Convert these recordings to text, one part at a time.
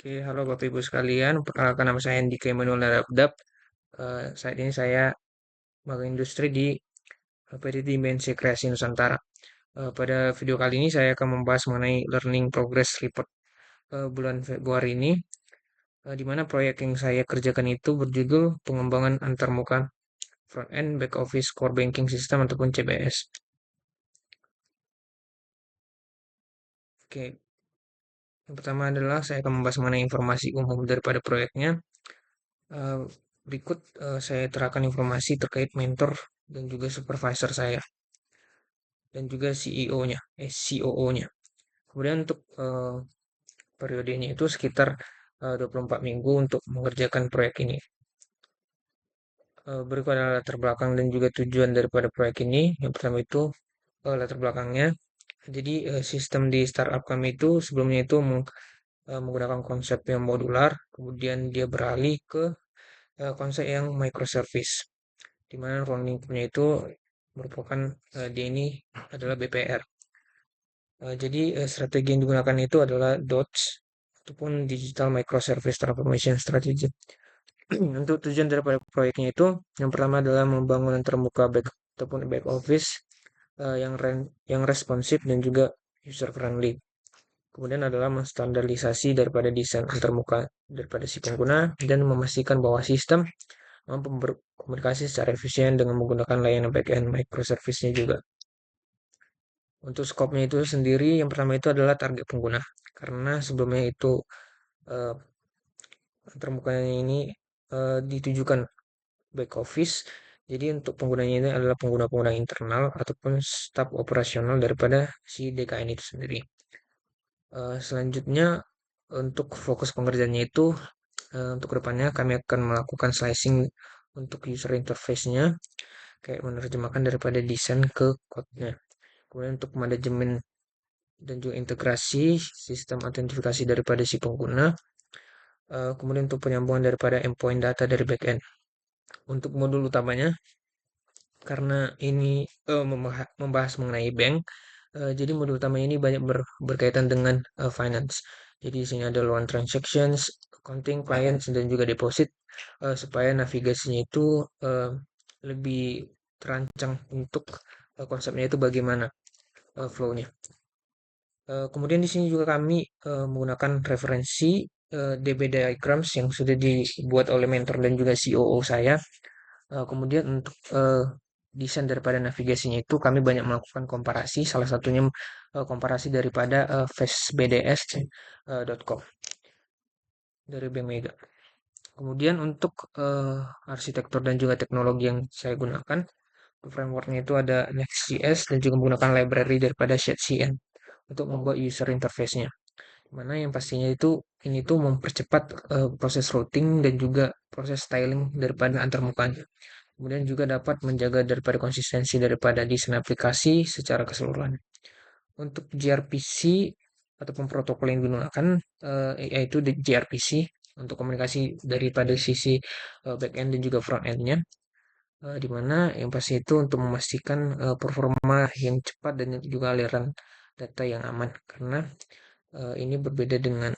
Oke, halo Bapak Ibu sekalian. Perkenalkan nama saya Andika Emanuel Darabdab. Saat ini saya magang industri di PT Dimensi Kreasi Nusantara. Pada video kali ini saya akan membahas mengenai Learning Progress Report bulan Februari ini, di mana proyek yang saya kerjakan itu berjudul Pengembangan Antarmuka Front End Back Office Core Banking System ataupun CBS. Oke, yang pertama adalah saya akan membahas mengenai informasi umum daripada proyeknya. Eh, Berikut saya terangkan informasi terkait mentor dan juga supervisor saya dan juga CEO-nya, COO-nya. Kemudian untuk periodenya itu sekitar 24 minggu untuk mengerjakan proyek ini. Berikut adalah latar belakang dan juga tujuan daripada proyek ini. Yang pertama itu latar belakangnya. Jadi sistem di startup kami itu sebelumnya itu menggunakan konsep yang modular, kemudian dia beralih ke konsep yang microservice, di mana ruang lingkupnya itu merupakan dia ini adalah BPR. Jadi strategi yang digunakan itu adalah DOTS ataupun Digital Microservice Transformation Strategy. Untuk tujuan daripada proyeknya itu, yang pertama adalah membangun terbuka back ataupun back office yang responsif dan juga user friendly. Kemudian adalah menstandarisasi daripada desain antarmuka daripada si pengguna dan memastikan bahwa sistem mampu berkomunikasi secara efisien dengan menggunakan layanan backend microservice-nya juga. Untuk skopnya itu sendiri, yang pertama itu adalah target pengguna. Karena sebelumnya itu eh, antarmukanya ini ditujukan back office. Jadi untuk penggunanya ini adalah pengguna-pengguna internal ataupun staf operasional daripada si DKN itu sendiri. Selanjutnya untuk fokus pengerjaannya itu untuk kedepannya kami akan melakukan slicing untuk user interface-nya, kayak menerjemahkan daripada desain ke code-nya. Kemudian untuk manajemen dan juga integrasi sistem autentifikasi daripada si pengguna. Kemudian untuk penyambungan daripada endpoint data dari backend. Untuk modul utamanya, karena ini membahas mengenai bank, jadi modul utama ini banyak berkaitan dengan finance. Jadi di sini ada loan transactions, accounting, clients, dan juga deposit, supaya navigasinya itu lebih terancang untuk konsepnya itu bagaimana flow-nya. Kemudian di sini juga kami menggunakan referensi DB diagrams yang sudah dibuat oleh mentor dan juga COO saya. Kemudian untuk desain daripada navigasinya itu kami banyak melakukan komparasi, salah satunya komparasi daripada fastbds.com dari Bank Mega. Kemudian untuk arsitektur dan juga teknologi yang saya gunakan, frameworknya itu ada Next.js dan juga menggunakan library daripada Shadcn untuk membuat user interface-nya. Mana yang pastinya itu ini tuh mempercepat proses routing dan juga proses styling daripada antarmukanya. Kemudian juga dapat menjaga daripada konsistensi daripada desain aplikasi secara keseluruhan. Untuk gRPC ataupun protokol yang digunakan yaitu di gRPC untuk komunikasi daripada sisi backend dan juga front end-nya, di mana yang pasti itu untuk memastikan performa yang cepat dan juga aliran data yang aman, karena ini berbeda dengan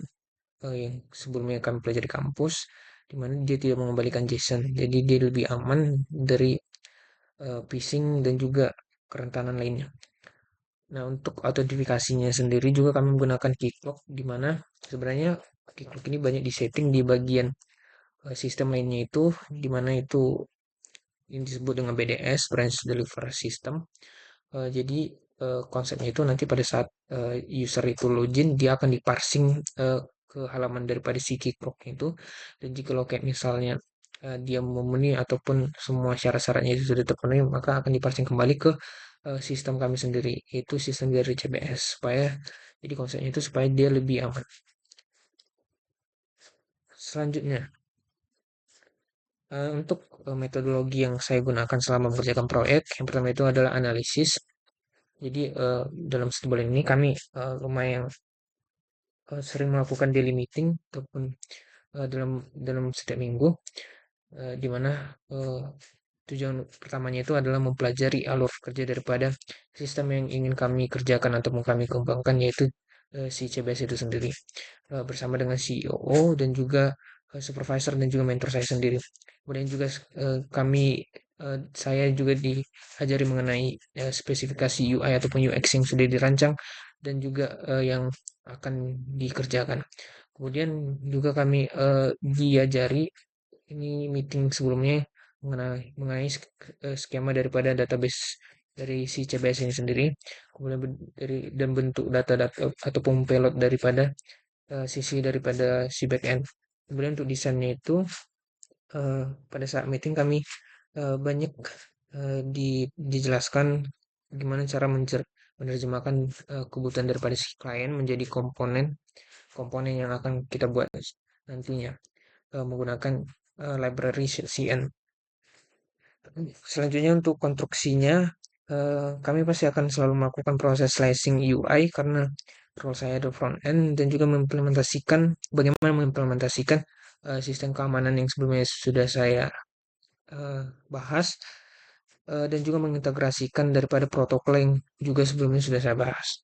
yang sebelumnya kami pelajari di kampus, di mana dia tidak mengembalikan JSON, jadi dia lebih aman dari phishing dan juga kerentanan lainnya. Nah, untuk autentifikasinya sendiri juga kami menggunakan Keycloak, di mana sebenarnya Keycloak ini banyak disetting di bagian sistem lainnya itu, di mana itu yang disebut dengan BDS, Branch Deliver System. Jadi konsepnya itu nanti pada saat user itu login, dia akan diparsing ke halaman daripada si Keycloak itu. Dan jika lo kayak misalnya dia memenuhi ataupun semua syarat-syaratnya itu sudah terpenuhi, maka akan diparsing kembali ke sistem kami sendiri, yaitu sistem dari CBS, supaya jadi konsepnya itu supaya dia lebih aman. Selanjutnya, untuk metodologi yang saya gunakan selama mengerjakan proyek, yang pertama itu adalah analisis. Jadi dalam satu bulan ini kami lumayan sering melakukan daily meeting ataupun dalam dalam setiap minggu, di mana tujuan pertamanya itu adalah mempelajari alur kerja daripada sistem yang ingin kami kerjakan atau kami kembangkan, yaitu si CBS itu sendiri, bersama dengan CEO dan juga supervisor dan juga mentor saya sendiri. Kemudian juga saya juga diajari mengenai spesifikasi UI ataupun UX yang sudah dirancang dan juga yang akan dikerjakan. Kemudian juga kami diajari ini meeting sebelumnya mengenai skema daripada database dari si CBS ini sendiri, kemudian dan bentuk data-data ataupun payload daripada sisi daripada si backend. Kemudian untuk desainnya itu pada saat meeting kami banyak dijelaskan gimana cara menerjemahkan kebutuhan daripada si klien menjadi komponen komponen yang akan kita buat nantinya menggunakan library CN. Selanjutnya untuk konstruksinya, kami pasti akan selalu melakukan proses slicing UI karena role saya ada front end dan juga bagaimana mengimplementasikan sistem keamanan yang sebelumnya sudah saya bahas dan juga mengintegrasikan daripada protokol yang juga sebelumnya sudah saya bahas.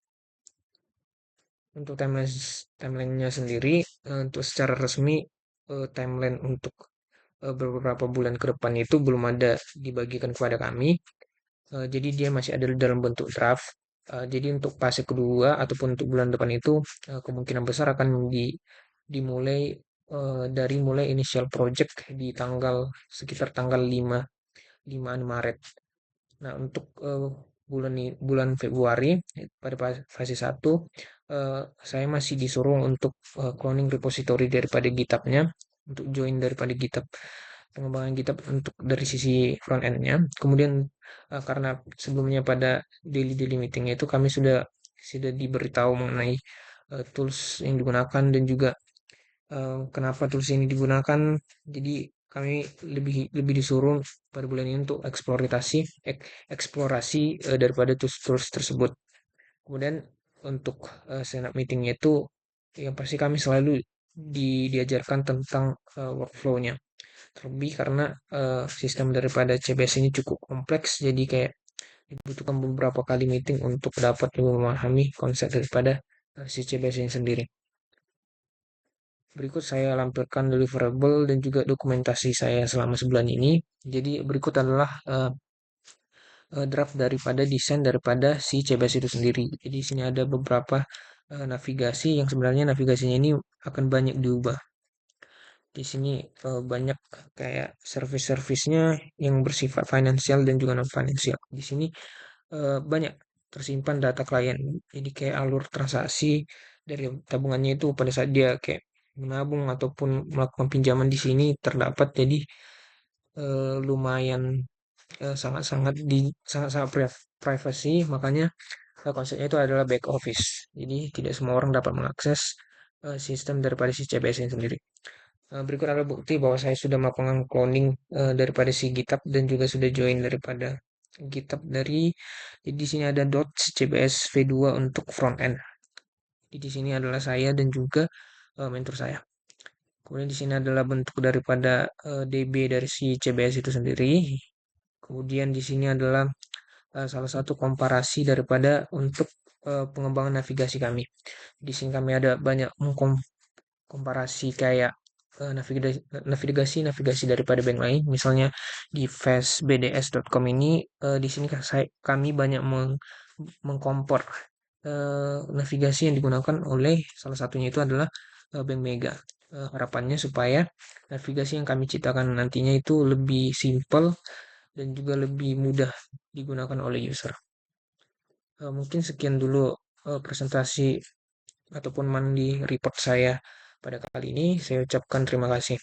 Untuk timelinenya sendiri, untuk secara resmi timeline untuk beberapa bulan ke depan itu belum ada dibagikan kepada kami. Jadi dia masih ada dalam bentuk draft. Jadi untuk fase kedua ataupun untuk bulan depan itu kemungkinan besar akan dimulai dari mulai initial project di sekitar tanggal 5 Maret. Nah, untuk bulan Februari pada fase satu saya masih disuruh untuk cloning repository daripada GitHub-nya untuk join daripada GitHub pengembangan GitHub untuk dari sisi front end-nya. Kemudian karena sebelumnya pada daily meeting itu kami sudah diberitahu mengenai tools yang digunakan dan juga kenapa tools ini digunakan. Jadi kami lebih lebih disuruh pada bulan ini untuk eksplorasi daripada tools-tools tersebut. Kemudian untuk stand up meetingnya itu yang pasti kami selalu diajarkan tentang workflow-nya. Terlebih karena sistem daripada CBS ini cukup kompleks, jadi kayak dibutuhkan beberapa kali meeting untuk dapat memahami konsep daripada si CBS ini sendiri. Berikut saya lampirkan deliverable dan juga dokumentasi saya selama sebulan ini. Jadi berikut adalah draft daripada desain daripada si CBS itu sendiri. Jadi di sini ada beberapa navigasi yang sebenarnya navigasinya ini akan banyak diubah. Di sini banyak kayak service-servicenya yang bersifat finansial dan juga non finansial. Di sini banyak tersimpan data klien. Jadi kayak alur transaksi dari tabungannya itu pada saat dia kayak menabung ataupun melakukan pinjaman di sini terdapat. Jadi lumayan sangat-sangat sangat-sangat privacy. Makanya konsepnya itu adalah back office. Jadi tidak semua orang dapat mengakses sistem daripada si CBS ini sendiri. Berikut adalah bukti bahwa saya sudah melakukan cloning daripada si GitHub dan juga sudah join daripada GitHub jadi di sini ada .cbs v2 untuk front end. Jadi di sini adalah saya dan juga mentor saya. Kemudian di sini adalah bentuk daripada DB dari si CBS itu sendiri. Kemudian di sini adalah salah satu komparasi daripada untuk pengembangan navigasi kami. Di sini kami ada banyak komparasi kayak navigasi daripada bank lain. Misalnya di fastbds.com ini di sini kami banyak mengkompor navigasi yang digunakan oleh salah satunya itu adalah Bank Mega. Harapannya supaya navigasi yang kami ciptakan nantinya itu lebih simple dan juga lebih mudah digunakan oleh user. Mungkin sekian dulu presentasi ataupun mandi report saya pada kali ini. Saya ucapkan terima kasih.